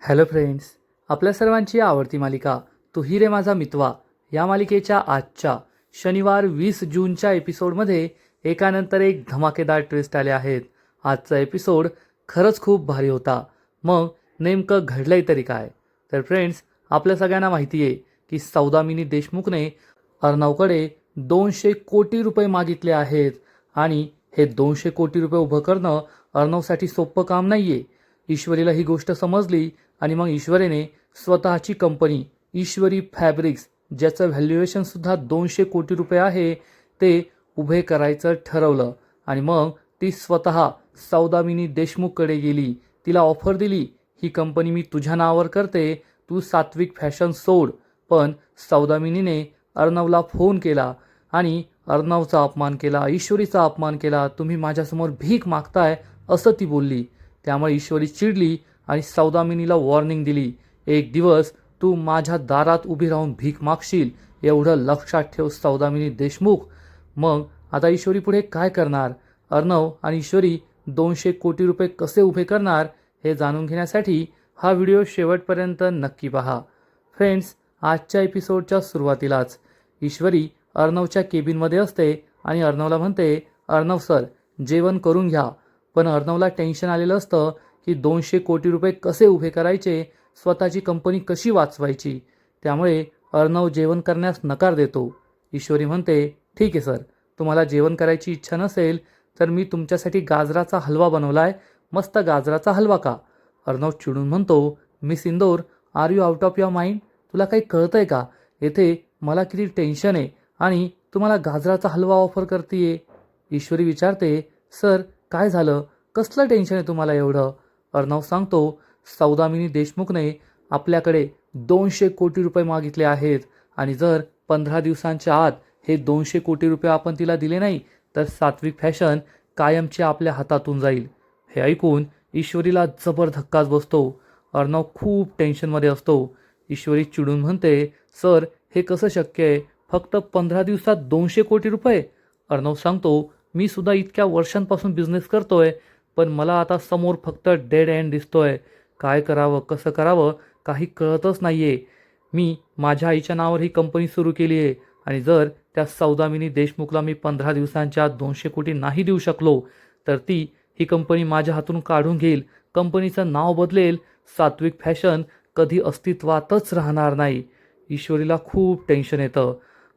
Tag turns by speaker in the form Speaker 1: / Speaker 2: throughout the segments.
Speaker 1: Hello friends, आपल्या सर्वांची आवडती मालिका तू ही रे माझा मितवा या मालिकेच्या आजच्या शनिवार 20 जूनच्या एपिसोडमध्ये एकानंतर एक धमाकेदार ट्विस्ट आले आहेत. आजचा एपिसोड खरंच खूप भारी होता. मग नेमकं घडलंय तरी काय? तर फ्रेंड्स, आपल्या सगळ्यांना माहिती आहे की सौदामिनी देशमुखने अर्णवकडे 200 कोटी रुपये मागितले आहेत आणि हे 200 कोटी रुपये उभं करणं अर्णवसाठी सोपं काम नाही आहे. ईश्वरीला ही गोष्ट समजली आणि मग ईश्वरीने स्वतःची कंपनी ईश्वरी फॅब्रिक्स, ज्याचं व्हॅल्युएशनसुद्धा 200 कोटी रुपये आहे, ते उभे करायचं ठरवलं. आणि मग ती स्वतः सौदामिनी देशमुखकडे गेली. तिला ऑफर दिली, ही कंपनी मी तुझ्या नावावर करते, तू सात्विक फॅशन सोड. पण सौदामिनीने अर्णवला फोन केला आणि अर्णवचा अपमान केला, ईश्वरीचा अपमान केला. तुम्ही माझ्यासमोर भीक मागताय असं ती बोलली. त्यामुळे ईश्वरी चिडली आणि सौदामिनीला वॉर्निंग दिली, एक दिवस तू माझ्या दारात उभी राहून भीक मागशील, एवढं लक्षात ठेव सौदामिनी देशमुख. मग आता ईश्वरी पुढे काय करणार? अर्णव आणि ईश्वरी 200 कोटी रुपये कसे उभे करणार हे जाणून घेण्यासाठी हा व्हिडिओ शेवटपर्यंत नक्की पहा. फ्रेंड्स, आजच्या एपिसोडच्या सुरुवातीलाच ईश्वरी अर्णवच्या केबिनमध्ये असते आणि अर्णवला म्हणते, अर्णव सर जेवण करून घ्या. पण अर्णवला टेन्शन आलेलं असतं की 200 कोटी रुपये कसे उभे करायचे, स्वतःची कंपनी कशी वाचवायची. त्यामुळे अर्णव जेवण करण्यास नकार देतो. ईश्वरी म्हणते, ठीक आहे सर, तुम्हाला जेवण करायची इच्छा नसेल तर मी तुमच्यासाठी गाजराचा हलवा बनवलाय, मस्त गाजराचा हलवा का. अर्णव चिडून म्हणतो, Miss Indore, are you out of your mind? तुला काही कळतंय का? येथे मला किती टेन्शन आहे आणि तुम्हाला गाजराचा हलवा ऑफर करतेय. ईश्वरी विचारते, सर काय झालं, कसलं टेन्शन आहे तुम्हाला एवढं? अर्णव सांगतो, सौदामिनी देशमुखने आपल्याकडे 200 कोटी रुपये मागितले आहेत आणि जर 15 दिवसांच्या आत हे 200 कोटी रुपये आपण तिला दिले नाही तर सात्विक फॅशन कायमची आपल्या हातातून जाईल. हे ऐकून ईश्वरीला जबर धक्काच बसतो. अर्णव खूप टेन्शनमध्ये असतो. ईश्वरी चिडून म्हणते, सर हे कसं शक्य आहे, फक्त 15 दिवसात 200 कोटी रुपये? अर्णव सांगतो, मी सुद्धा इतक्या वर्षांपासून बिझनेस करतोय, पण मला आता समोर फक्त डेड एंड दिसतोय. काय करावं, कसं करावं काही कळतच नाहीये. मी माझ्या आईच्या नावावर ही कंपनी सुरू केली आहे आणि जर त्या सौदामिनी देशमुखला मी 15 दिवसांच्या आत 200 कोटी नाही देऊ शकलो तर ती ही कंपनी माझ्या हातून काढून घेईल, कंपनीचं नाव बदलेल, सात्विक फॅशन कधी अस्तित्वातच राहणार नाही. ईश्वरीला खूप टेन्शन येतं.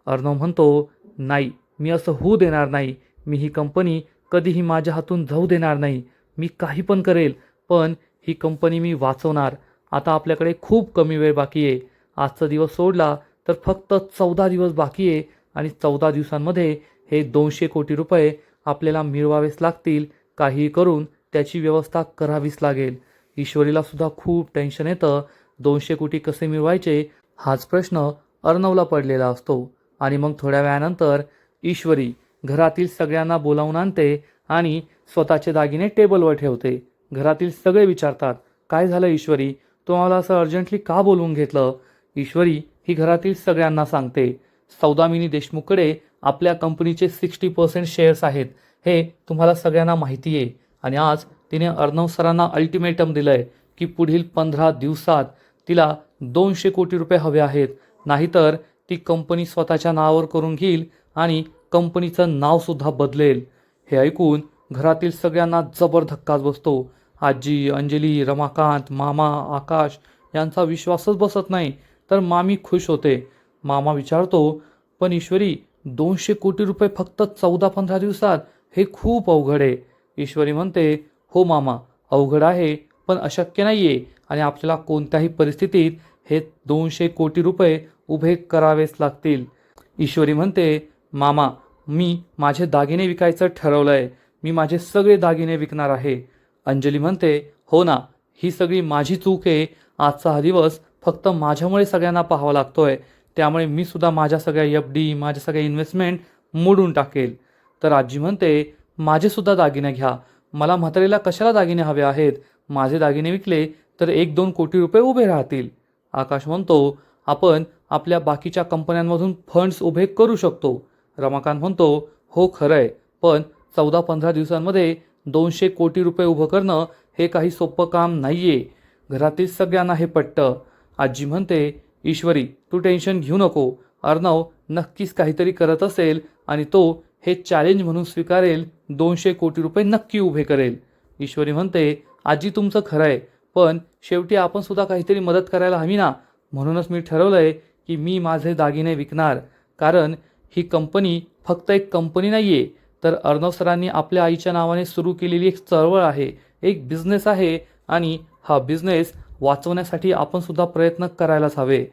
Speaker 1: अर्णव म्हणतो, नाही, मी असं होऊ देणार नाही. मी ही कंपनी कधीही माझ्या हातून जाऊ देणार नाही. मी काही पण करेल, पण ही कंपनी मी वाचवणार. आता आपल्याकडे खूप कमी वेळ बाकी आहे. आजचा दिवस सोडला तर फक्त 14 दिवस बाकी आहे आणि 14 दिवसांमध्ये हे 200 कोटी रुपये आपल्याला मिळवावेच लागतील. काहीही करून त्याची व्यवस्था करावीच लागेल. ईश्वरीला सुद्धा खूप टेन्शन येतं. 200 कोटी कसे मिळवायचे हाच प्रश्न अर्णवला पडलेला असतो. आणि मग थोड्या वेळानंतर ईश्वरी घरातील सगळ्यांना बोलावून आणते आणि स्वतःचे दागिने टेबलवर ठेवते. घरातील सगळे विचारतात, काय झालं ईश्वरी, तुम्हाला असं अर्जंटली का बोलवून घेतलं? ईश्वरी ही घरातील सगळ्यांना सांगते, सौदामिनी देशमुखकडे आपल्या कंपनीचे 60% शेअर्स आहेत, हे तुम्हाला सगळ्यांना माहिती आहे. आणि आज तिने अर्णव सरांना अल्टिमेटम दिलंय की पुढील 15 दिवसात तिला 200 कोटी रुपये हवे आहेत, नाहीतर ती कंपनी स्वतःच्या नावावर करून घेईल आणि कंपनीचं नावसुद्धा बदलेल. हे ऐकून घरातील सगळ्यांना जबर धक्काच बसतो. आजी, अंजली, रमाकांत, मामा, आकाश यांचा विश्वासच बसत नाही, तर मामी खुश होते. मामा विचारतो, पण ईश्वरी 200 कोटी रुपये फक्त 14-15 दिवसात, हे खूप अवघड आहे. ईश्वरी म्हणते, हो मामा, अवघड आहे पण अशक्य नाही आहे आणि आपल्याला कोणत्याही परिस्थितीत हे 200 कोटी रुपये उभे करावेच लागतील. ईश्वरी म्हणते, मामा, मी माझे दागिने विकायचं ठरवलं आहे, मी माझे सगळे दागिने विकणार आहे. अंजली म्हणते, हो ना, ही सगळी माझी चूक आहे. आजचा हा दिवस फक्त माझ्यामुळे सगळ्यांना पाहावा लागतोय, त्यामुळे मी सुद्धा माझ्या सगळ्या FD, माझ्या सगळ्या इन्व्हेस्टमेंट मोडून टाकेल. तर आजी म्हणते, माझे सुद्धा दागिने घ्या, मला म्हातारीला कशाला दागिने हवे आहेत, माझे दागिने विकले तर 1-2 कोटी रुपये उभे राहतील. आकाश म्हणतो, आपण आपल्या बाकीच्या कंपन्यांमधून फंड्स उभे करू शकतो. रमाकांत म्हणतो, हो खरं आहे, पण 14-15 दिवसांमध्ये 200 कोटी रुपये उभं करणं हे काही सोपं काम नाही आहे. घरातील सगळ्यांना हे पटतं. आजी म्हणते, ईश्वरी तू टेन्शन घेऊ नको, अर्णव नक्कीच काहीतरी करत असेल आणि तो हे चॅलेंज म्हणून स्वीकारेल, 200 कोटी रुपये नक्की उभे करेल. ईश्वरी म्हणते, आजी तुमचं खरं आहे, पण शेवटी आपण सुद्धा काहीतरी मदत करायला हवी ना. म्हणूनच मी ठरवलंय की मी माझे दागिने विकणार. कारण ही कंपनी फक्त एक कंपनी नाही आहे, तर अर्णव सरांनी आपल्या आईच्या नावाने सुरू केलेली एक चळवळ आहे, एक बिझनेस आहे आणि हा बिझनेस वाचवण्यासाठी आपण सुद्धा प्रयत्न करायलाच हवे.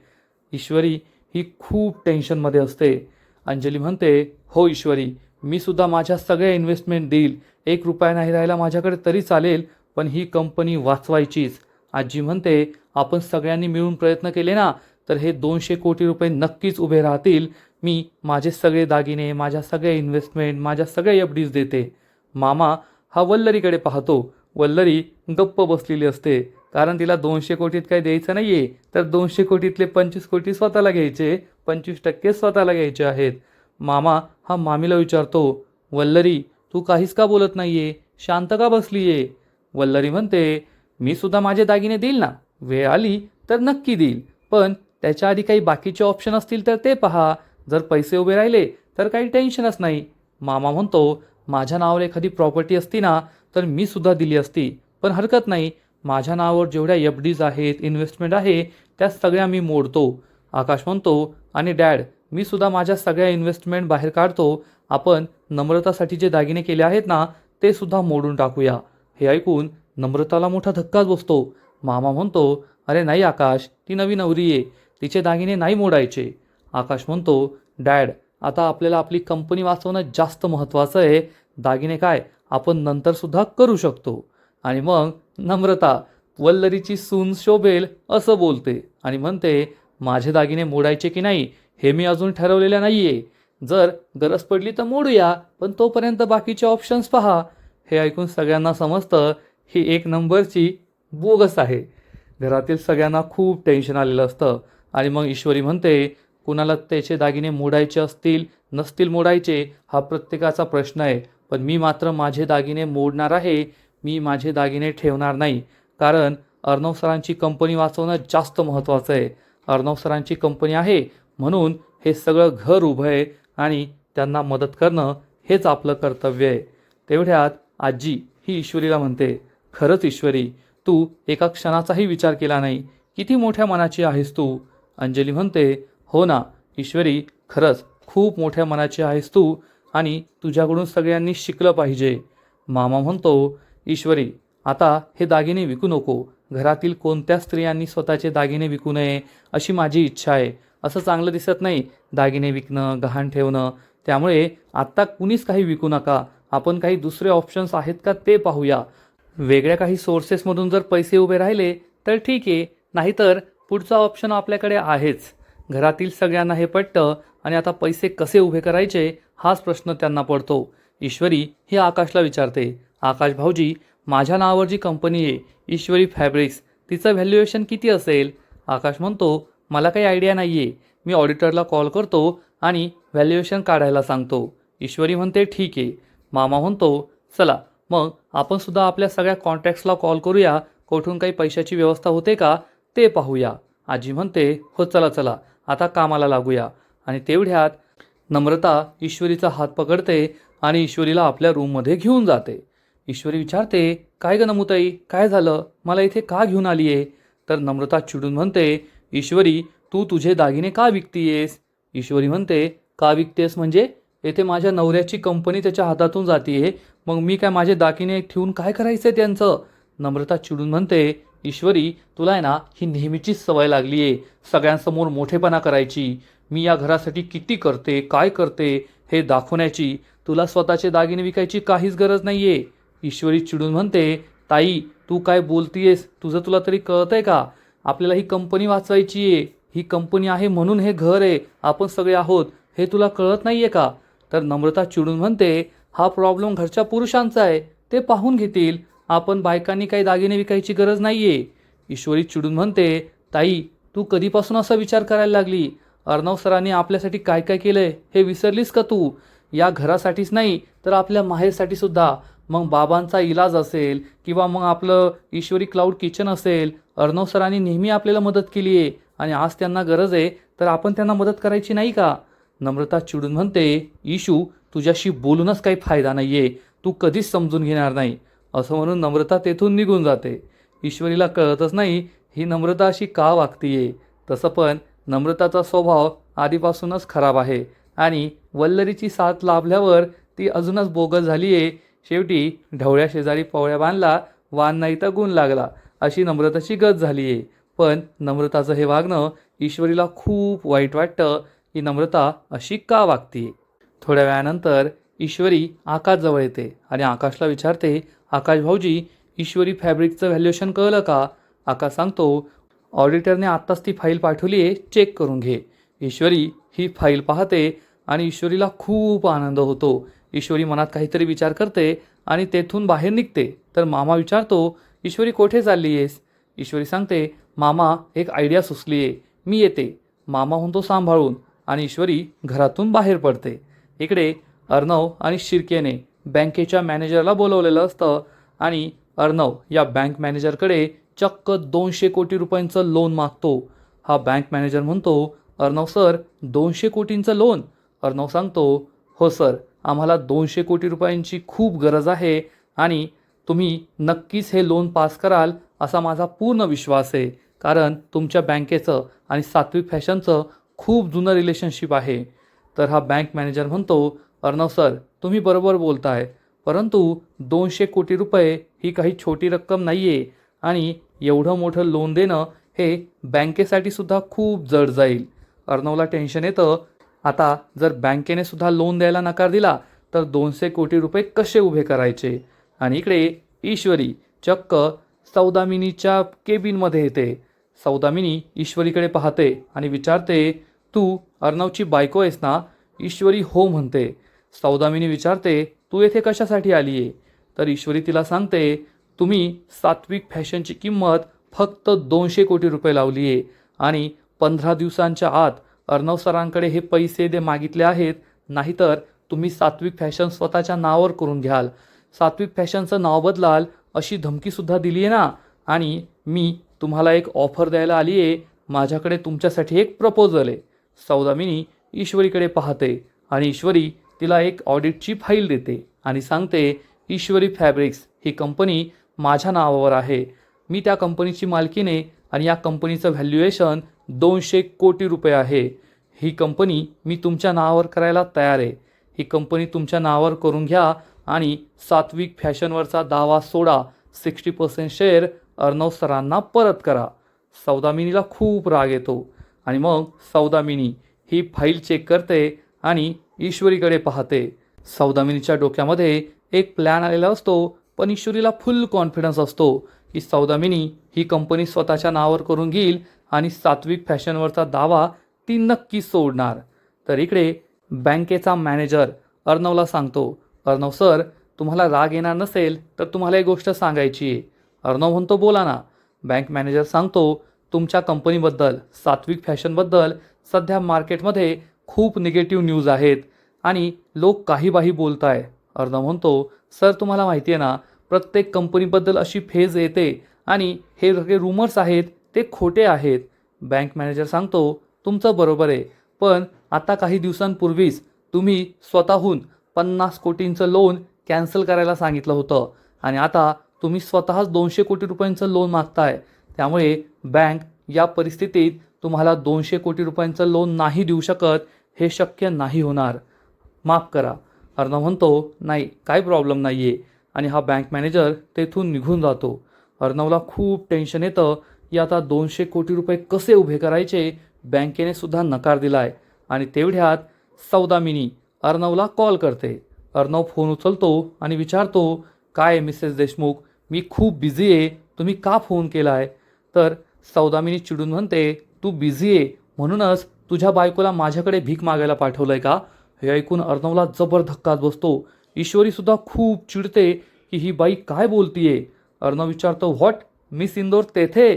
Speaker 1: ईश्वरी ही खूप टेन्शनमध्ये असते. अंजली म्हणते, हो ईश्वरी, मी सुद्धा माझ्या सगळ्या इन्व्हेस्टमेंट देईल, 1 रुपया नाही राहिला माझ्याकडे तरी चालेल, पण ही कंपनी वाचवायचीच. आजी म्हणते, आपण सगळ्यांनी मिळून प्रयत्न केले ना तर हे 200 कोटी रुपये नक्कीच उभे राहतील. मी माझे सगळे दागिने, माझ्या सगळ्या इन्व्हेस्टमेंट, माझ्या सगळ्या FDs देते. मामा हा वल्लरीकडे पाहतो. वल्लरी गप्प बसलेली असते, कारण तिला 200 कोटीत काही द्यायचं नाही आहे, तर 200 कोटीतले 25 कोटी स्वतःला घ्यायचे, 25% स्वतःला घ्यायचे आहेत. मामा हा मामीला विचारतो, वल्लरी तू काहीच का बोलत नाही आहे, शांत का बसली आहे? वल्लरी म्हणते, मी सुद्धा माझे दागिने देईल ना, वेळ आली तर नक्की देईल, पण त्याच्या आधी काही बाकीचे ऑप्शन असतील तर ते पहा. जर पैसे उभे राहिले तर काही टेन्शनच नाही. मामा म्हणतो, माझ्या नावावर एखादी प्रॉपर्टी असती ना तर मी सुद्धा दिली असती, पण हरकत नाही, माझ्या नावावर जेवढ्या FDs आहेत, इन्व्हेस्टमेंट आहे, त्या सगळ्या मी मोडतो. आकाश म्हणतो, आणि डॅड मी सुद्धा माझ्या सगळ्या इन्व्हेस्टमेंट बाहेर काढतो. आपण नम्रतासाठी जे दागिने केले आहेत ना ते सुद्धा मोडून टाकूया. हे ऐकून नम्रताला मोठा धक्काच बसतो. मामा म्हणतो, अरे नाही आकाश, ती नवी नवरी आहे, तिचे दागिने नाही मोडायचे. आकाश म्हणतो, डॅड आता आपल्याला आपली कंपनी वाचवणं जास्त महत्त्वाचं आहे, दागिने काय आपण नंतरसुद्धा करू शकतो. आणि मग नम्रता वल्लरीची सून शोभेल असं बोलते आणि म्हणते, माझे दागिने मोडायचे की नाही हे मी अजून ठरवलेलं नाही आहे, जर गरज पडली तर मोडूया, पण तोपर्यंत बाकीचे ऑप्शन्स पहा. हे ऐकून सगळ्यांना समजतं ही 1 नंबरची बोगस आहे. घरातील सगळ्यांना खूप टेन्शन आलेलं असतं. आणि मग ईश्वरी म्हणते, कुणाला त्याचे दागिने मोडायचे असतील नसतील मोडायचे हा प्रत्येकाचा प्रश्न आहे, पण मी मात्र माझे दागिने मोडणार आहे. मी माझे दागिने ठेवणार नाही, कारण अर्णव सरांची कंपनी वाचवणं जास्त महत्त्वाचं आहे. अर्णव सरांची कंपनी आहे म्हणून हे सगळं घर उभं आहे आणि त्यांना मदत करणं हेच आपलं कर्तव्य आहे. तेवढ्यात आजी ही ईश्वरीला म्हणते, खरंच ईश्वरी, तू एका क्षणाचाही विचार केला नाही, किती मोठ्या मनाची आहेस तू. अंजली म्हणते, हो ना ईश्वरी, खरंच खूप मोठ्या मनाची आहेस तू आणि तुझ्याकडून सगळ्यांनी शिकलं पाहिजे. मामा म्हणतो, ईश्वरी आता हे दागिने विकू नको, घरातील कोणत्या स्त्रियांनी स्वतःचे दागिने विकू नये अशी माझी इच्छा आहे. असं चांगलं दिसत नाही दागिने विकणं, गहाण ठेवणं, त्यामुळे आत्ता कुणीच काही विकू नका. आपण काही दुसरे ऑप्शन्स आहेत का ते पाहूया. वेगळ्या काही सोर्सेसमधून जर पैसे उभे राहिले तर ठीक आहे, नाहीतर पुढचा ऑप्शन आपल्याकडे आहेच. घरातील सगळ्यांना हे पटतं आणि आता पैसे कसे उभे करायचे हाच प्रश्न त्यांना पडतो. ईश्वरी ही आकाशला विचारते, आकाश भाऊजी, माझ्या नावावर जी कंपनी आहे ईश्वरी फॅब्रिक्स, तिचं व्हॅल्युएशन किती असेल? आकाश म्हणतो, मला काही आयडिया नाही आहे, मी ऑडिटरला कॉल करतो आणि व्हॅल्युएशन काढायला सांगतो. ईश्वरी म्हणते, ठीक आहे. मामा म्हणतो, चला मग आपण सुद्धा आपल्या सगळ्या कॉन्टॅक्ट्सला कॉल करूया, कुठून काही पैशाची व्यवस्था होते का ते पाहूया. आजी म्हणते, हो चला चला आता कामाला लागूया. आणि तेवढ्यात नम्रता ईश्वरीचा हात पकडते आणि ईश्वरीला आपल्या रूममध्ये घेऊन जाते. ईश्वरी विचारते, काय ग नमुताई, काय झालं, मला इथे का घेऊन आली आहे? तर नम्रता चिडून म्हणते, ईश्वरी तू तुझे दागिने का विकतीयेस? ईश्वरी म्हणते, का विकतेस म्हणजे? येथे माझ्या नवऱ्याची कंपनी त्याच्या हातातून जातीये, मग मी काय माझे दागिने ठेवून काय करायचं त्यांचं? नम्रता चिडून म्हणते, ईश्वरी तुला आहे ना ही नेहमीचीच सवय लागली आहे सगळ्यांसमोर मोठेपणा करायची. मी या घरासाठी किती करते, काय करते हे दाखवण्याची. तुला स्वतःचे दागिने विकायची काहीच गरज नाही आहे. ईश्वरी चिडून म्हणते, ताई तू काय बोलतीयेस, तुझं तुला तरी कळतंय का? आपल्याला ही कंपनी वाचवायची आहे, ही कंपनी आहे म्हणून हे घर आहे, आपण सगळे आहोत, हे तुला कळत नाही आहे का? तर नम्रता चिडून म्हणते, हा प्रॉब्लेम घरच्या पुरुषांचा आहे, ते पाहून घेतील, आपण बायकांनी काही दागिने विकायची गरज नाही आहे. ईश्वरी चिडून म्हणते, ताई तू कधीपासून असा विचार करायला लागली? अर्णव सरांनी आपल्यासाठी काय काय केलं आहे हे विसरलीस का तू? या घरासाठीच नाही तर आपल्या माहेरसाठी सुद्धा. मग बाबांचा इलाज असेल किंवा मग आपलं ईश्वरी क्लाउड किचन असेल, अर्णव सरांनी नेहमी आपल्याला मदत केली आहे आणि आज त्यांना गरज आहे तर आपण त्यांना मदत करायची नाही का? नम्रता चिडून म्हणते, इशू तुझ्याशी बोलूनच काही फायदा नाहीये, तू कधीच समजून घेणार नाही. असं म्हणून नम्रता तेथून निघून जाते. ईश्वरीला कळतच नाही ही नम्रता अशी का वागतीये. तसं पण नम्रताचा स्वभाव आधीपासूनच खराब आहे आणि वल्लरीची साथ लाभल्यावर ती अजूनच बोगस झाली आहे. शेवटी ढवळ्या शेजारी पवळ्या बांधला, वान नाही तर गुण लागला, अशी नम्रताची गत झाली आहे. पण नम्रताचं हे वागणं ईश्वरीला खूप वाईट वाटतं की नम्रता अशी का वागते. थोड्या वेळानंतर ईश्वरी आकाशजवळ येते आणि आकाशला विचारते, आकाश भाऊजी, ईश्वरी फॅब्रिकचं व्हॅल्युएशन कळलं का? आकाश सांगतो, ऑडिटरने आत्ताच ती फाईल पाठवली आहे, चेक करून घे. ईश्वरी ही फाईल पाहते आणि ईश्वरीला खूप आनंद होतो. ईश्वरी मनात काहीतरी विचार करते आणि तेथून बाहेर निघते. तर मामा विचारतो, ईश्वरी कुठे चालली आहेस? ईश्वरी सांगते, मामा एक आयडिया सुचली आहे, मी येते. मामा म्हणतो सांभाळून आणि ईश्वरी घरातून बाहेर पडते. इकडे अर्णव आणि शिर्केने बँकेच्या मॅनेजरला बोलवलेलं असतं आणि अर्णव या बँक मॅनेजरकडे चक्क 200 कोटी रुपयांचं लोन मागतो. हा बँक मॅनेजर म्हणतो, अर्णव सर 200 कोटींचं लोन? अर्णव सांगतो, हो सर, आम्हाला 200 कोटी रुपयांची खूप गरज आहे आणि तुम्ही नक्कीच हे लोन पास कराल असा माझा पूर्ण विश्वास आहे. कारण तुमच्या बँकेचं आणि सात्विक फॅशनचं खूप जुनं रिलेशनशिप आहे. तर हा बँक मॅनेजर म्हणतो, अर्णव सर तुम्ही बरोबर बोलताय, परंतु 200 कोटी रुपये ही काही छोटी रक्कम नाही आहे आणि एवढं मोठं लोन देणं हे बँकेसाठी सुद्धा खूप जड जाईल. अर्णवला टेन्शन येतं, आता जर बँकेने सुद्धा लोन द्यायला नकार दिला तर 200 कोटी रुपये कसे उभे करायचे. आणि इकडे ईश्वरी चक्क सौदामिनीच्या केबिनमध्ये येते. सौदामिनी ईश्वरीकडे पाहते आणि विचारते, तू अर्णवची बायको आहेस ना? ईश्वरी हो म्हणते. सौदामिनी विचारते, तू येथे कशासाठी आली आहे? तर ईश्वरी तिला सांगते, तुम्ही सात्विक फॅशनची किंमत फक्त 200 कोटी रुपये लावली आहे आणि 15 दिवसांच्या आत अर्णव सरांकडे हे पैसे दे मागितले आहेत, नाहीतर तुम्ही सात्विक फॅशन स्वतःच्या नावावर करून घ्याल, सात्विक फॅशनचं नाव बदलाल अशी धमकीसुद्धा दिली आहे ना. आणि मी तुम्हाला एक ऑफर द्यायला आली आहे, माझ्याकडे तुमच्यासाठी एक प्रपोजल आहे. सौदामिनी ईश्वरीकडे पाहते आणि ईश्वरी तिला एक ऑडिटची फाईल देते आणि सांगते, ईश्वरी फॅब्रिक्स ही कंपनी माझ्या नावावर आहे, मी त्या कंपनीची मालकीने आणि या कंपनीचं व्हॅल्युएशन 200 कोटी रुपये आहे. ही कंपनी मी तुमच्या नावावर करायला तयार आहे. ही कंपनी तुमच्या नावावर करून घ्या आणि सात्विक फॅशनवरचा दावा सोडा, 60% शेअर अर्णव सरांना परत करा. सौदामिनीला खूप राग येतो आणि मग सौदामिनी ही फाईल चेक करते आणि ईश्वरीकडे पाहते. सौदामिनीच्या डोक्यामध्ये एक प्लॅन आलेला असतो, पण ईश्वरीला फुल कॉन्फिडन्स असतो की सौदामिनी ही कंपनी स्वतःच्या नावावर करून घेईल आणि सात्विक फॅशनवरचा दावा ती नक्की सोडणार. तर इकडे बँकेचा मॅनेजर अर्णवला सांगतो, अर्णव सर तुम्हाला राग येणार नसेल तर तुम्हाला एक गोष्ट सांगायची आहे. अर्णव म्हणतो, बोला ना. बँक मॅनेजर सांगतो, तुमच्या कंपनीबद्दल, सात्विक फॅशनबद्दल सध्या मार्केटमध्ये खूप निगेटिव्ह न्यूज आहेत आणि लोक काहीबाही बोलत आहे. अर्णव म्हणतो, सर तुम्हाला माहिती आहे ना, प्रत्येक कंपनीबद्दल अशी फेज येते आणि हे सगळे रूमर्स आहेत ते खोटे आहेत. बँक मॅनेजर सांगतो, तुमचं बरोबर आहे, पण आता काही दिवसांपूर्वीच तुम्ही स्वतःहून 50 कोटींचं लोन कॅन्सल करायला सांगितलं होतं आणि आता तुम्ही स्वतःच 200 कोटी रुपयांचं लोन मागताय. त्यामुळे बँक या परिस्थितीत तुम्हाला 200 कोटी रुपयांचं लोन नाही देऊ शकत, हे शक्य नाही होणार, माफ करा. अर्णव म्हणतो, नाही काही प्रॉब्लेम नाही आहे आणि हा बँक मॅनेजर तेथून निघून जातो. अर्णवला खूप टेन्शन येतं की आता 200 कोटी रुपये कसे उभे करायचे. बँकेने सुद्धा नकार दिला आहे आणि तेवढ्यात सौदामिनी अर्णवला कॉल करते. अर्णव फोन उचलतो आणि विचारतो, काय मिसेस देशमुख, मी खूप बिझी आहे, तुम्ही का फोन केला आहे? तर सौदामिनी चिडून म्हणते, तू बिझी आहे म्हणूनच तुझ्या बायकोला माझ्याकडे भीक मागायला पाठवलं आहे का? हे ऐकून अर्णवला जबर धक्काच बसतो. ईश्वरीसुद्धा खूप चिडते की ही बाई काय बोलतीये. अर्णव विचारतो, व्हॉट, मिस इंदोर तेथे?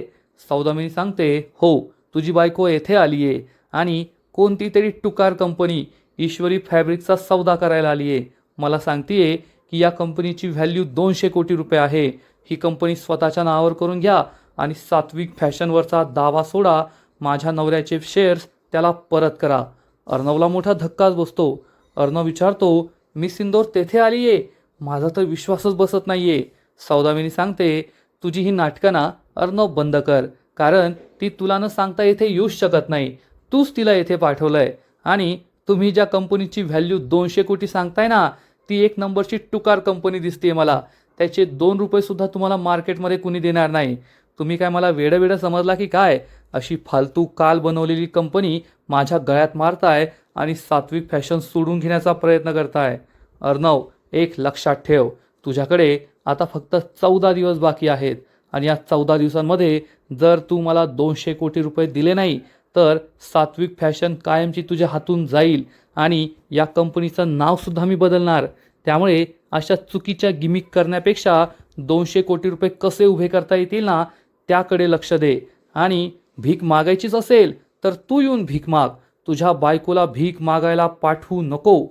Speaker 1: सौदामिनी सांगते, हो, तुझी बायको येथे आली आहे आणि कोणती तरी टुकार कंपनी ईश्वरी फॅब्रिकचा सौदा करायला आली आहे. मला सांगतेय की या कंपनीची व्हॅल्यू 200 कोटी रुपये आहे. ही कंपनी स्वतःच्या नावावर करून घ्या आणि सात्विक फॅशनवरचा दावा सोडा. माझ्या नवऱ्याचे शेअर्स त्याला परत करा. अर्णवला मोठा धक्काच बसतो. अर्णव विचारतो, मिस इंदोर तेथे आली आहे? माझा तर विश्वासच बसत नाहीये. सौदामिनी सांगते, तुझी ही नाटकं ना अर्णव बंद कर, कारण ती तुला न सांगता येथे येऊच शकत नाही. तूच तिला येथे पाठवलंय. आणि तुम्ही ज्या कंपनीची व्हॅल्यू 200 कोटी सांगताय ना, ती एक नंबरची टुकार कंपनी दिसते मला. त्याचे 2 रुपये सुद्धा तुम्हाला मार्केटमध्ये कुणी देणार नाही. तुम्ही काय मला वेडं समजला की काय? अशी फालतू काल बनवलेली कंपनी माझ्या गळ्यात मारताय आणि सात्विक फॅशन सोडून घेण्याचा प्रयत्न करताय. अर्णव, एक लक्षात ठेव, तुझ्याकडे आता फक्त 14 दिवस बाकी आहेत आणि या 14 दिवसांमध्ये जर तू मला 200 कोटी रुपये दिले नाही तर सात्विक फॅशन कायमची तुझ्या हातून जाईल आणि या कंपनीचं नावसुद्धा मी बदलणार. त्यामुळे अशा चुकीच्या गिमिक करण्यापेक्षा 200 कोटी रुपये कसे उभे करता येतील ना, त्याकडे लक्ष दे. आणि भीक मागायचीच असेल तर तू येऊन भीक माग. तुझ्या बायकोला भीक मागायला पाठवू नको.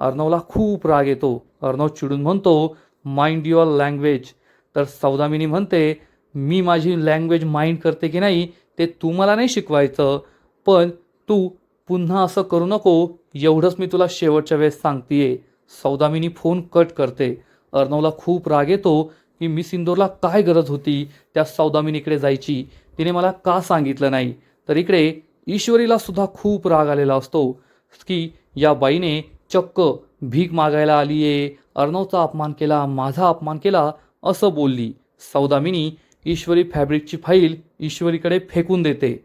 Speaker 1: अर्णवला खूप राग येतो. अर्णव चिडून म्हणतो, माइंड युअर लँग्वेज. तर सौदामिनी म्हणते, मी माझी लँग्वेज माइंड करते की नाही ते तू मला नाही शिकवायचं, पण तू पुन्हा असं करू नको एवढंच मी तुला शेवटच्या वेळेस सांगतेय. सौदामिनी फोन कट करते. अर्णवला खूप राग येतो की मिस इंदोरला काय गरज होती त्या सौदामिनीकडे जायची, तिने मला का सांगितलं नाही. तर इकडे ईश्वरीला सुद्धा खूप राग आलेला असतो की या बाईने चक्क भीक मागायला आली आहे, अर्णवचा अपमान केला, माझा अपमान केला असं बोलली. सौदामिनी ईश्वरी फॅब्रिकची फाईल ईश्वरीकडे फेकून देते.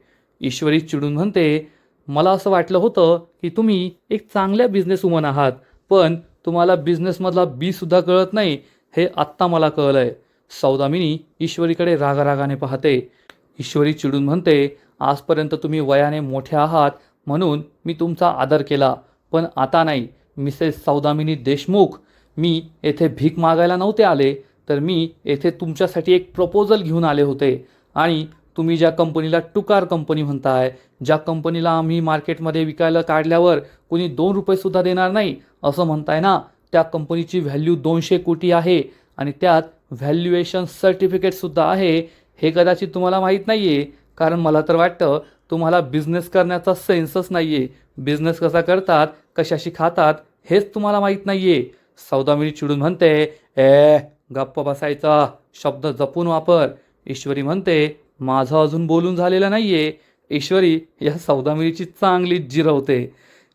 Speaker 1: ईश्वरी चिडून म्हणते, मला असं वाटलं होतं की तुम्ही एक चांगल्या बिझनेसवुमन आहात, पण तुम्हाला बिझनेसमधला सुद्धा कळत नाही हे आत्ता मला कळलंय. सौदामिनी ईश्वरीकडे रागारागाने पाहते. ईश्वरी चिडून म्हणते, आजपर्यंत तुम्ही वयाने मोठे आहात म्हणून मी तुमचा आदर केला, पण आता नाही. मिसेस सौदामिनी देशमुख, मी येथे भीक मागायला नव्हते आले, तर मी येथे तुमच्यासाठी एक प्रपोजल घेऊन आले होते. आणि तुम्ही ज्या कंपनीला टुकार कंपनी म्हणताय, ज्या कंपनीला आम्ही मार्केटमध्ये विकायला काढल्यावर कोणी 2 रुपयेसुद्धा देणार नाही असं म्हणताय ना, त्या कंपनीची व्हॅल्यू 200 कोटी आहे आणि त्यात व्हॅल्युएशन सर्टिफिकेटसुद्धा आहे. हे कदाचित तुम्हाला माहीत नाही आहे, कारण मला तर वाटतं तुम्हाला बिझनेस करण्याचा सेन्सच नाही आहे. बिझनेस कसा करतात, कशाशी खातात हेच तुम्हाला माहीत नाही आहे. सौदामिनी चिडून म्हणते, गप्प बसायचा, शब्द जपून वापर. ईश्वरी म्हणते, माझं अजून बोलून झालेलं नाही आहे. ईश्वरी या सौदामिनीची चांगलीच जिरवते.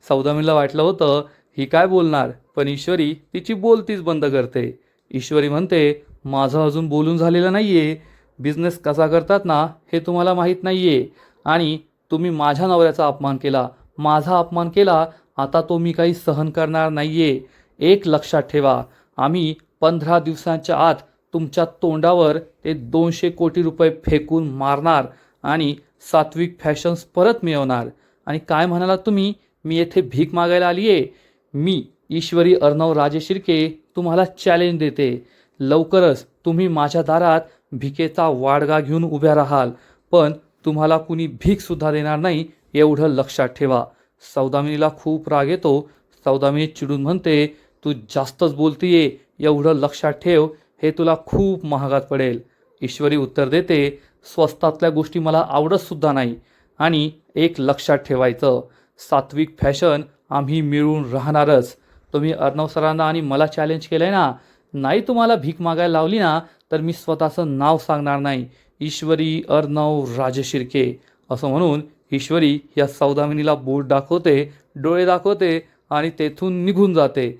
Speaker 1: सौदामिनीला वाटलं होतं ही काय बोलणार, पण ईश्वरी तिची बोलतीच बंद करते. ईश्वरी म्हणते, माझं अजून बोलून झालेलं नाही आहे. बिझनेस कसा करतात ना हे तुम्हाला माहीत नाही आहे आणि तुम्ही माझ्या नवऱ्याचा अपमान केला, माझा अपमान केला. आता तो मी काही सहन करणार नाही आहे. एक लक्षात ठेवा, आम्ही 15 दिवसांच्या आत तुमच्या तोंडावर ते 200 कोटी रुपये फेकून मारणार आणि सात्विक फॅशन्स परत मिळवणार. आणि काय म्हणालात तुम्ही, मी येथे भीक मागायला आली आहे? मी ईश्वरी अर्णव राजे शिर्के तुम्हाला चॅलेंज देते. लवकरच तुम्ही माझ्या दारात भिकेचा वाडगा घेऊन उभ्या राहाल, पण तुम्हाला कुणी भीकसुद्धा देणार नाही, एवढं लक्षात ठेवा. सौदामिनीला खूप राग येतो. सौदामिनी चिडून म्हणते, तू जास्तच बोलतीये, एवढं लक्षात ठेव, हे तुला खूप महागात पडेल. ईश्वरी उत्तर देते, स्वस्तातल्या गोष्टी मला आवडतसुद्धा नाही. आणि एक लक्षात ठेवायचं, सात्विक फॅशन आम्ही मिळून राहणारच. तुम्ही अर्णव सरांना आणि मला चॅलेंज केलं आहे ना, नाही तुम्हाला भीक मागायला लावली ना तर मी स्वतःचं नाव सांगणार नाही, ईश्वरी अर्णव राजे शिर्के असं म्हणून ईश्वरी या सौदामिनीला बोट दाखवते, डोळे दाखवते आणि तेथून निघून जाते.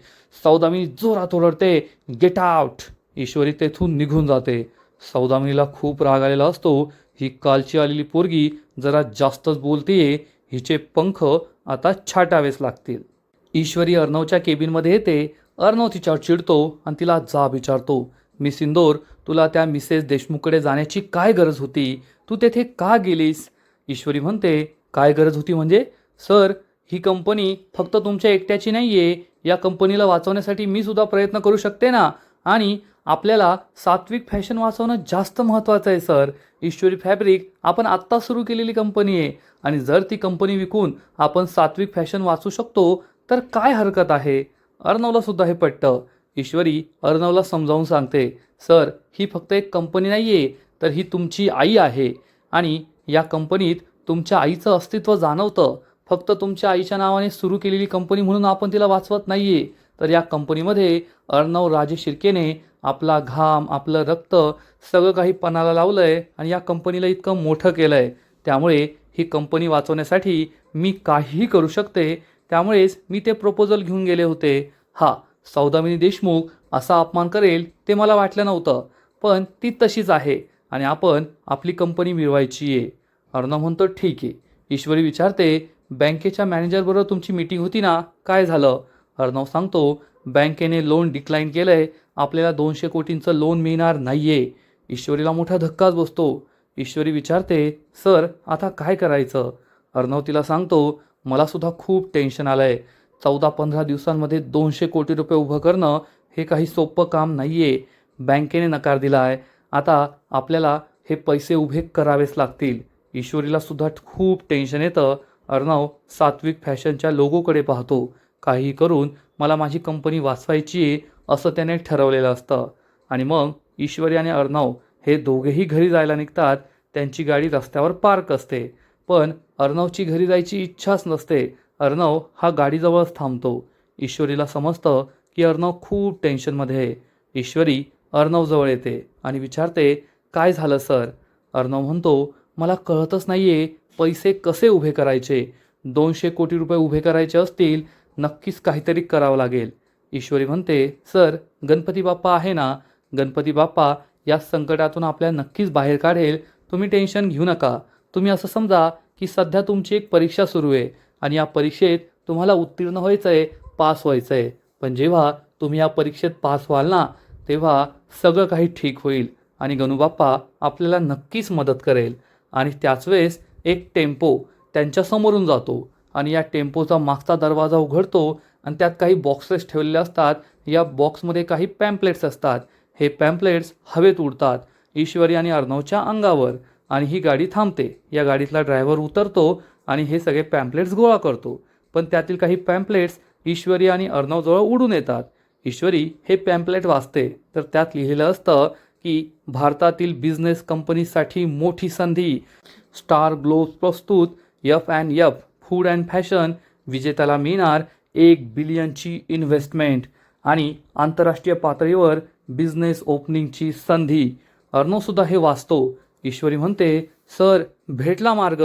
Speaker 1: सौदामिनी जोरात ओरडते, गेट आउट. ईश्वरी तेथून निघून जाते. सौदामिनीला खूप राग आलेला असतो. ही कालची आलेली पोरगी जरा जास्तच बोलतीये, हिचे पंख आता छाटावेच लागतील. ईश्वरी अर्णवच्या केबिनमध्ये येते. अर्णव तिच्यावर चिडतो आणि तिला जाब विचारतो, मिस इंदोर, तुला त्या मिसेस देशमुखकडे जाण्याची काय गरज होती? तू तेथे का गेलीस? ईश्वरी म्हणते, काय गरज होती म्हणजे? सर, ही कंपनी फक्त तुमच्या एकट्याची नाही आहे. या कंपनीला वाचवण्यासाठी मी सुद्धा प्रयत्न करू शकते ना. आणि आपल्याला सात्विक फॅशन वाचवणं जास्त महत्त्वाचं आहे सर. ईश्वरी फॅब्रिक आपण आत्ता सुरू केलेली कंपनी आहे आणि जर ती कंपनी विकून आपण सात्विक फॅशन वाचू शकतो तर काय हरकत आहे? अर्णवला सुद्धा हे पटतं. ईश्वरी अर्णवला समजावून सांगते, सर, ही फक्त एक कंपनी नाही आहे, तर ही तुमची आई आहे आणि या कंपनीत तुमच्या आईचं अस्तित्व जाणवतं. फक्त तुमच्या आईच्या नावाने सुरू केलेली कंपनी म्हणून आपण तिला वाचवत नाही आहे. तर या कंपनीमध्ये अर्णव राजे शिर्केने आपला घाम, आपलं रक्त सगळं काही पणाला लावलं आहे आणि या कंपनीला इतकं मोठं केलं आहे. त्यामुळे ही कंपनी वाचवण्यासाठी मी काहीही करू शकते. त्यामुळेच मी ते प्रपोजल घेऊन गेले होते. हा, सौदामिनी देशमुख असा अपमान करेल ते मला वाटलं नव्हतं, पण ती तशीच आहे आणि आपण आपली कंपनी मिळवायची आहे. अर्णव म्हणतो, ठीक आहे. ईश्वरी विचारते, बँकेच्या मॅनेजरबरोबर तुमची मीटिंग होती ना, काय झालं? अर्णव सांगतो, बँकेने लोन डिक्लाईन केलं आहे. आपल्याला 200 कोटींचं लोन मिळणार नाही आहे. ईश्वरीला मोठा धक्काच बसतो. ईश्वरी विचारते, सर आता काय करायचं? अर्णव तिला सांगतो, मला सुद्धा खूप टेन्शन आलं आहे. 14-15 दिवसांमध्ये 200 कोटी रुपये उभं करणं हे काही सोपं काम नाही आहे. बँकेने नकार दिला आहे. आता आपल्याला हे पैसे उभे करावेच लागतील. ईश्वरीला सुद्धा खूप टेन्शन येतं. अर्णव सात्विक फॅशनच्या लोगोकडे पाहतो. काही करून मला माझी कंपनी वाचवायची आहे असं त्याने ठरवलेलं असतं. आणि मग ईश्वरी आणि अर्णव हे दोघेही घरी जायला निघतात. त्यांची गाडी रस्त्यावर पार्क असते, पण अर्णवची घरी जायची इच्छाच नसते. अर्णव हा गाडीजवळच थांबतो. ईश्वरीला समजतं की अर्णव खूप टेन्शनमध्ये आहे. ईश्वरी अर्णवजवळ येते आणि विचारते, काय झालं सर? अर्णव म्हणतो, मला कळतच नाही आहे पैसे कसे उभे करायचे. 200 कोटी रुपये उभे करायचे असतील, नक्कीच काहीतरी करावं लागेल. ईश्वरी म्हणते, सर गणपती बाप्पा आहे ना, गणपती बाप्पा या संकटातून आपल्याला नक्कीच बाहेर काढेल. तुम्ही टेन्शन घेऊ नका. तुम्ही असं समजा की सध्या तुमची एक परीक्षा सुरू आहे आणि या परीक्षेत तुम्हाला उत्तीर्ण व्हायचं आहे, पास व्हायचं आहे. पण जेव्हा तुम्ही या परीक्षेत पास व्हाल ना, तेव्हा सगळं काही ठीक होईल आणि गणूबाप्पा आपल्याला नक्कीच मदत करेल. आणि त्याच वेळेस एक टेम्पो त्यांच्या समोरून जातो आणि या टेम्पोचा मागचा दरवाजा उघडतो आणि त्यात काही बॉक्सेस ठेवलेले असतात. या बॉक्समध्ये काही पॅम्पलेट्स असतात. हे पॅम्पलेट्स हवेत उडतात ईश्वरी आणि अर्णवच्या अंगावर आणि ही गाडी थांबते. या गाडीतला ड्रायव्हर उतरतो आणि हे सगळे पॅम्पलेट्स गोळा करतो. पण त्यातील काही पॅम्पलेट्स ईश्वरी आणि अर्णवजवळ उडून येतात. ईश्वरी हे पॅम्पलेट वाचते, तर त्यात लिहिलेलं असतं की भारतातील बिझनेस कंपनीसाठी मोठी संधी, स्टार ग्लोब प्रस्तुत F&F फूड अँड फॅशन विजेत्याला मिळणार 1 बिलियनची इन्व्हेस्टमेंट आणि आंतरराष्ट्रीय पातळीवर बिझनेस ओपनिंगची संधी. अर्णवसुद्धा हे वाचतो. ईश्वरी म्हणते, सर भेटला मार्ग.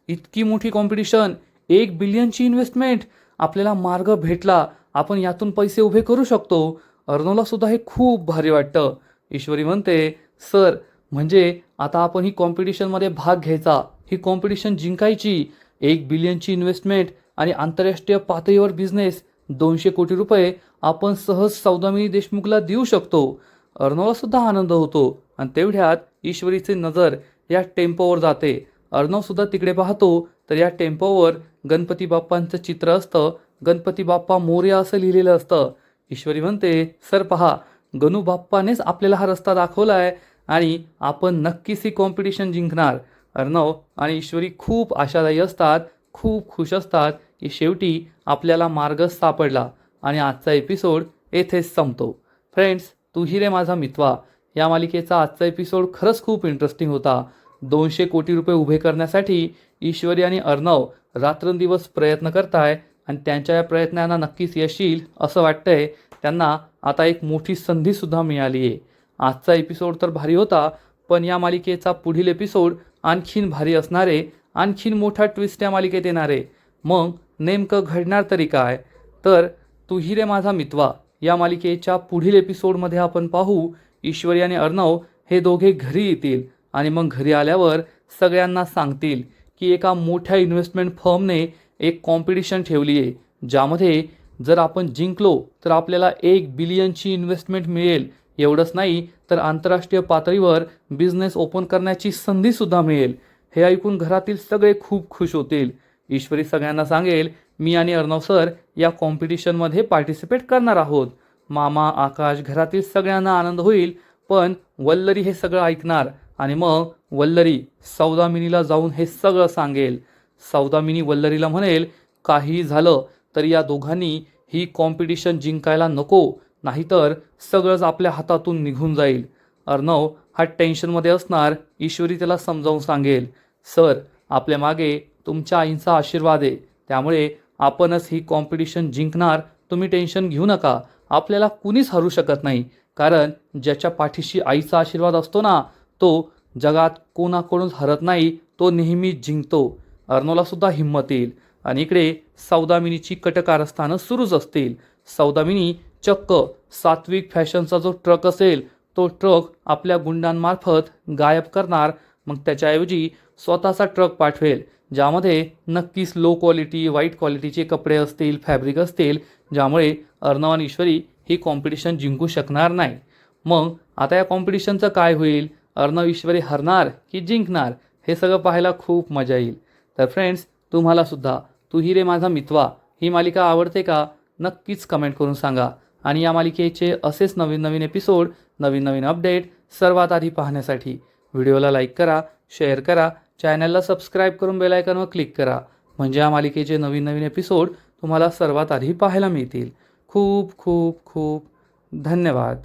Speaker 1: इतकी मोठी कॉम्पिटिशन, 1 बिलियनची इन्व्हेस्टमेंट, आपल्याला मार्ग भेटला. आपण यातून पैसे उभे करू शकतो. अर्णवला सुद्धा हे खूप भारी वाटतं. ईश्वरी म्हणते, सर म्हणजे आता आपण ही कॉम्पिटिशनमध्ये भाग घ्यायचा, ही कॉम्पिटिशन जिंकायची. 1 बिलियनची इन्व्हेस्टमेंट आणि आंतरराष्ट्रीय पातळीवर बिझनेस, 200 कोटी रुपये आपण सहज सौदामिनी देशमुखला देऊ शकतो. अर्णवला सुद्धा आनंद होतो आणि तेवढ्यात ईश्वरीची नजर या टेम्पोवर जाते. अर्णव सुद्धा तिकडे पाहतो, तर या टेम्पोवर गणपती बाप्पांचं चित्र असतं. गणपती बाप्पा मोरया असं लिहिलेलं असतं. ईश्वरी म्हणते, सर पहा, गणू बाप्पानेच आपल्याला हा रस्ता दाखवला आहे आणि आपण नक्कीच ही कॉम्पिटिशन जिंकणार. अर्णव आणि ईश्वरी खूप आशादायी असतात, खूप खुश असतात की शेवटी आपल्याला मार्ग सापडला. आणि आजचा एपिसोड येथेच संपतो. फ्रेंड्स, तू ही रे माझा मितवा या मालिकेचा आजचा एपिसोड खरंच खूप इंटरेस्टिंग होता. 200 कोटी रुपये उभे करण्यासाठी ईश्वरी आणि अर्णव रात्रंदिवस प्रयत्न करताय आणि त्यांच्या या प्रयत्नांना नक्कीच यश येईल असं वाटतंय. त्यांना आता एक मोठी संधीसुद्धा मिळाली आहे. आजचा एपिसोड तर भारी होता, पण या मालिकेचा पुढील एपिसोड आणखीन भारी असणार आहे. आणखीन मोठा ट्विस्ट या मालिकेत येणार आहे. मग नेमकं घडणार तरी काय? तर तू ही रे माझा मितवा या मालिकेच्या पुढील एपिसोडमध्ये आपण पाहू, ईश्वरी आणि अर्णव हे दोघे घरी येतील आणि मग घरी आल्यावर सगळ्यांना सांगतील की एका मोठ्या इन्व्हेस्टमेंट फर्मने एक कॉम्पिटिशन ठेवली आहे, ज्यामध्ये जर आपण जिंकलो तर आपल्याला 1 बिलियनची इन्व्हेस्टमेंट मिळेल. एवढंच नाही तर आंतरराष्ट्रीय पातळीवर बिझनेस ओपन करण्याची संधीसुद्धा मिळेल. हे ऐकून घरातील सगळे खूप खुश होतील. ईश्वरी सगळ्यांना सांगेल, मी आणि अर्णव सर या कॉम्पिटिशनमध्ये पार्टिसिपेट करणार आहोत. मामा, आकाश, घरातील सगळ्यांना आनंद होईल. पण वल्लरी हे सगळं ऐकणार आणि मग वल्लरी सौदामिनीला जाऊन हे सगळं सांगेल. सौदामिनी वल्लरीला म्हणेल, काही झालं तरी या दोघांनी ही कॉम्पिटिशन जिंकायला नको, नाहीतर सगळंच आपल्या हातातून निघून जाईल. अर्णव हा टेन्शनमध्ये असणार. ईश्वरी त्याला समजावून सांगेल, सर आपल्या मागे तुमच्या आईंचा आशीर्वाद आहे, त्यामुळे आपणच ही कॉम्पिटिशन जिंकणार, तुम्ही टेन्शन घेऊ नका, आपल्याला कुणीच हरू शकत नाही, कारण ज्याच्या पाठीशी आईचा आशीर्वाद असतो ना, तो जगात कोणाकडूनच हरत नाही, तो नेहमीच जिंकतो. अर्णवला सुद्धा हिंमत येईल. आणि इकडे सौदामिनीची कटकारस्थानं सुरूच असतील. सौदामिनी चक्क सात्विक फॅशनचा जो ट्रक असेल तो ट्रक आपल्या गुंडांमार्फत गायब करणार. मग त्याच्याऐवजी स्वतःचा ट्रक पाठवेल, ज्यामध्ये नक्कीच लो क्वालिटी वाईट क्वालिटीचे कपडे असतील, फॅब्रिक असतील, ज्यामुळे अर्णव आणि ईश्वरी ही कॉम्पिटिशन जिंकू शकणार नाही. मग आता या कॉम्पिटिशनचं काय होईल? अर्णव ईश्वरी हरणार की जिंकणार? हे सगळं पाहायला खूप मजा येईल. तर फ्रेंड्स, तुम्हाला सुद्धा तू ही रे माझा मितवा ही मालिका आवडते का? नक्कीच कमेंट करून सांगा. आणि या मालिकेचे असेच नवीन नवीन एपिसोड, नवीन नवीन अपडेट सर्वात आधी पाहण्यासाठी व्हिडिओला लाईक करा, शेअर करा, चॅनलला सबस्क्राईब करून बेल आयकॉनवर क्लिक करा, म्हणजे या मालिकेचे नवीन नवीन एपिसोड तुम्हाला सर्वात आधी पाहायला मिळतील. खूप खूप खूप धन्यवाद.